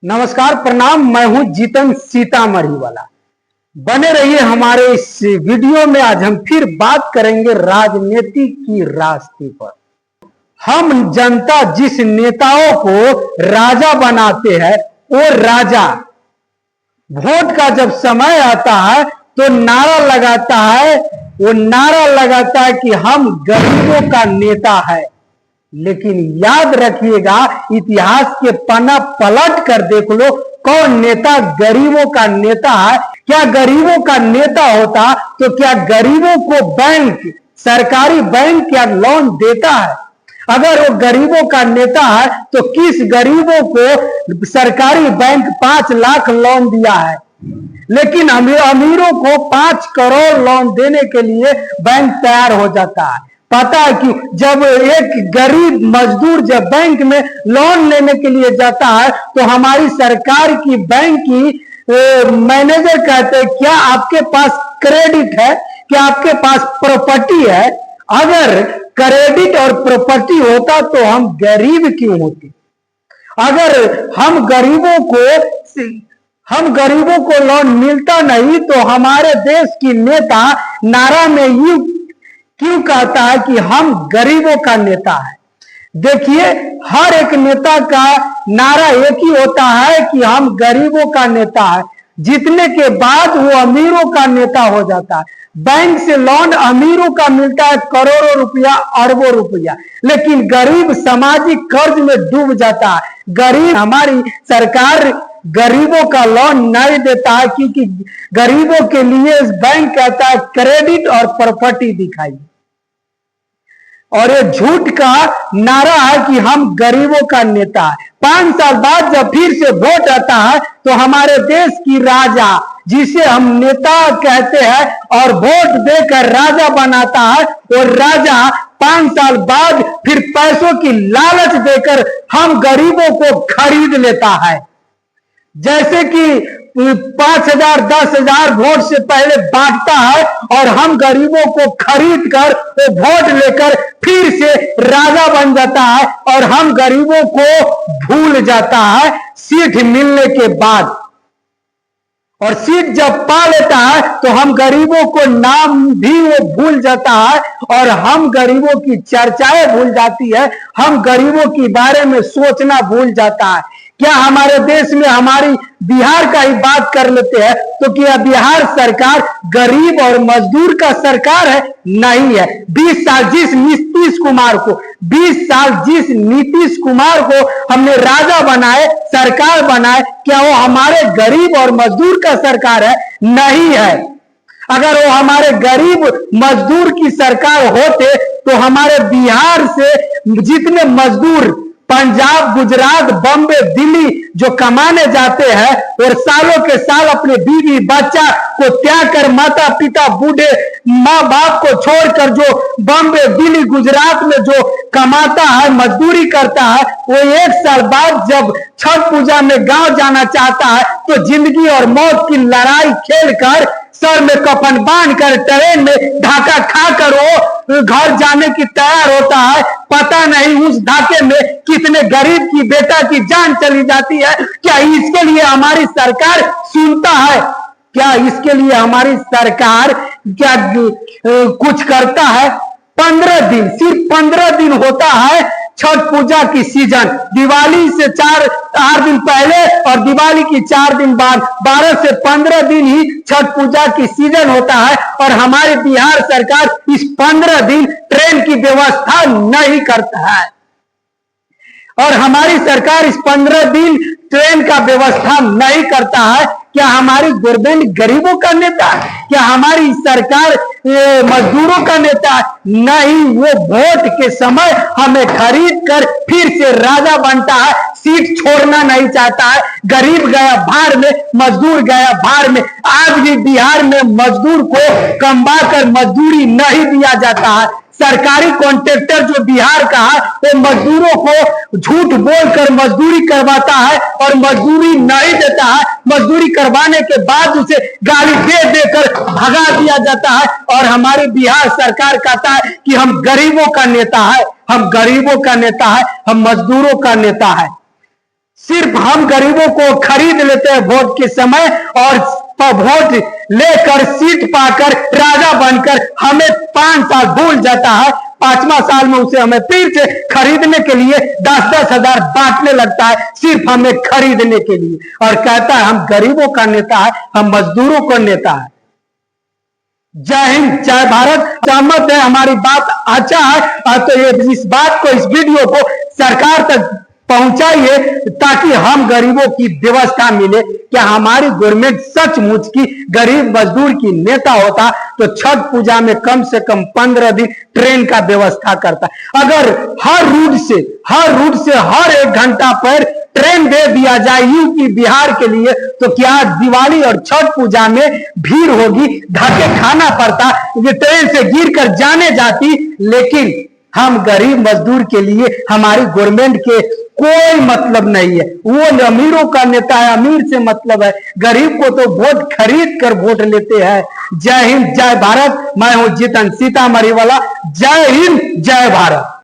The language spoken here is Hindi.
नमस्कार, प्रणाम। मैं हूं जीतन सीतामढ़ी वाला। बने रहिए हमारे इस वीडियो में। आज हम फिर बात करेंगे राजनीति की रास्ते पर। हम जनता जिस नेताओं को राजा बनाते हैं वो राजा वोट का जब समय आता है तो नारा लगाता है, वो नारा लगाता है कि हम गरीबों का नेता है। लेकिन याद रखिएगा, इतिहास के पन्ना पलट कर देख लो, कौन नेता गरीबों का नेता है। क्या गरीबों का नेता होता तो क्या गरीबों को बैंक, सरकारी बैंक क्या लोन देता है? अगर वो गरीबों का नेता है तो किस गरीबों को सरकारी बैंक 5 लाख लोन दिया है? लेकिन अमीरों को 5 करोड़ लोन देने के लिए बैंक तैयार हो जाता है। पता है कि जब एक गरीब मजदूर जब बैंक में लोन लेने के लिए जाता है तो हमारी सरकार की बैंक की मैनेजर कहते हैं, क्या आपके पास क्रेडिट है, क्या आपके पास प्रॉपर्टी है? अगर क्रेडिट और प्रॉपर्टी होता तो हम गरीब क्यों होते? अगर हम गरीबों को लोन मिलता नहीं तो हमारे देश की नेता नारा में यूं क्यों कहता है कि हम गरीबों का नेता है? देखिए, हर एक नेता का नारा एक ही होता है कि हम गरीबों का नेता है। जीतने के बाद वो अमीरों का नेता हो जाता है। बैंक से लोन अमीरों का मिलता है करोड़ों रुपया, अरबों रुपया, लेकिन गरीब सामाजिक कर्ज में डूब जाता है। गरीब, हमारी सरकार गरीबों का लोन नहीं देता है क्योंकि गरीबों के लिए बैंक कहता है क्रेडिट और प्रॉपर्टी दिखाइए। और ये झूठ का नारा है कि हम गरीबों का नेता है। 5 साल बाद जब फिर से वोट आता है तो हमारे देश की राजा, जिसे हम नेता कहते हैं और वोट देकर राजा बनाता है, और राजा 5 साल बाद फिर पैसों की लालच देकर हम गरीबों को खरीद लेता है। जैसे कि 5,000 10,000 वोट से पहले बांटता है और हम गरीबों को खरीद कर वो वोट लेकर फिर से राजा बन जाता है और हम गरीबों को भूल जाता है सीट मिलने के बाद। और सीट जब पा लेता है तो हम गरीबों को नाम भी वो भूल जाता है और हम गरीबों की चर्चाएं भूल जाती है। हम गरीबों के बारे में सोचना भूल जाता है। क्या हमारे देश में, हमारी बिहार का ही बात कर लेते हैं, तो क्या बिहार सरकार गरीब और मजदूर का सरकार है? नहीं है। 20 साल जिस नीतीश कुमार को हमने राजा बनाए, सरकार बनाए, क्या वो हमारे गरीब और मजदूर का सरकार है? नहीं है। अगर वो हमारे गरीब मजदूर की सरकार होते तो हमारे बिहार से जितने मजदूर पंजाब, गुजरात, बम्बे, दिल्ली जो कमाने जाते हैं और सालों के साल अपने बीवी बच्चा को त्याग कर, माता पिता, बूढ़े माँ बाप को छोड़कर जो बम्बे, दिल्ली, गुजरात में जो कमाता है, मजदूरी करता है, वो 1 साल बाद जब छठ पूजा में गांव जाना चाहता है तो जिंदगी और मौत की लड़ाई खेलकर, सर में कफन बांधकर, ट्रेन में धक्का खाकर वो घर जाने की तैयार होता है। पता नहीं उस धक्के में कितने गरीब की बेटा की जान चली जाती है। क्या इसके लिए हमारी सरकार सुनता है? क्या इसके लिए हमारी सरकार क्या कुछ करता है? 15 दिन, सिर्फ 15 दिन होता है छठ पूजा की सीजन। दिवाली से 4-8 दिन पहले और दिवाली की 4 दिन बाद 12 से 15 दिन ही छठ पूजा की सीजन होता है और हमारी बिहार सरकार इस 15 दिन ट्रेन की व्यवस्था नहीं करता है। और हमारी सरकार इस 15 दिन ट्रेन का व्यवस्था नहीं करता है। क्या हमारी गवर्नमेंट गरीबों का नेता है? क्या हमारी सरकार मजदूरों का नेता है? नहीं, वो वोट के समय हमें खरीद कर फिर से राजा बनता है। सीट छोड़ना नहीं चाहता है। गरीब गया भाड़ में, मजदूर गया भाड़ में। आज भी बिहार में मजदूर को कमवा कर मजदूरी नहीं दिया जाता है। सरकारी कॉन्ट्रैक्टर जो बिहार का है वो मजदूरों को झूठ बोलकर मजदूरी करवाता है और मजदूरी नहीं देता है। मजदूरी करवाने के बाद उसे गाली दे देकर भगा दिया जाता है और हमारी बिहार सरकार कहता है कि हम गरीबों का नेता है, हम गरीबों का नेता है, हम मजदूरों का नेता है। सिर्फ हम गरीबों को खरीद लेते हैं वोट के समय, और वोट लेकर सीट पाकर राजा बनकर हमें 5 साल भूल जाता है। 5वां साल में उसे हमें फिर से खरीदने के लिए 10-10 हजार बांटने लगता है, सिर्फ हमें खरीदने के लिए, और कहता है हम गरीबों का नेता है, हम मजदूरों का नेता है। जय हिंद, जय भारत। सहमत है, हमारी बात अच्छा है, तो ये इस बात को, इस वीडियो को सरकार तक पहुंचाइए ताकि हम गरीबों की व्यवस्था मिले। क्या हमारी गवर्नमेंट सचमुच की गरीब मजदूर की नेता होता तो छठ पूजा में कम से कम 15 दिन ट्रेन का व्यवस्था करता। अगर हर रूट से हर 1 घंटा पर ट्रेन दे दिया जाए यूपी बिहार के लिए, तो क्या दिवाली और छठ पूजा में भीड़ होगी? धक्के खाना पड़ता, ये ट्रेन से गिरकर जाने जाती। लेकिन हम गरीब मजदूर के लिए हमारी गवर्नमेंट के कोई मतलब नहीं है। वो अमीरों का नेता है, अमीर से मतलब है, गरीब को तो वोट खरीद कर वोट लेते हैं। जय हिंद, जय भारत। मैं हूं जितन, सीतामढ़ी वाला। जय हिंद, जय भारत।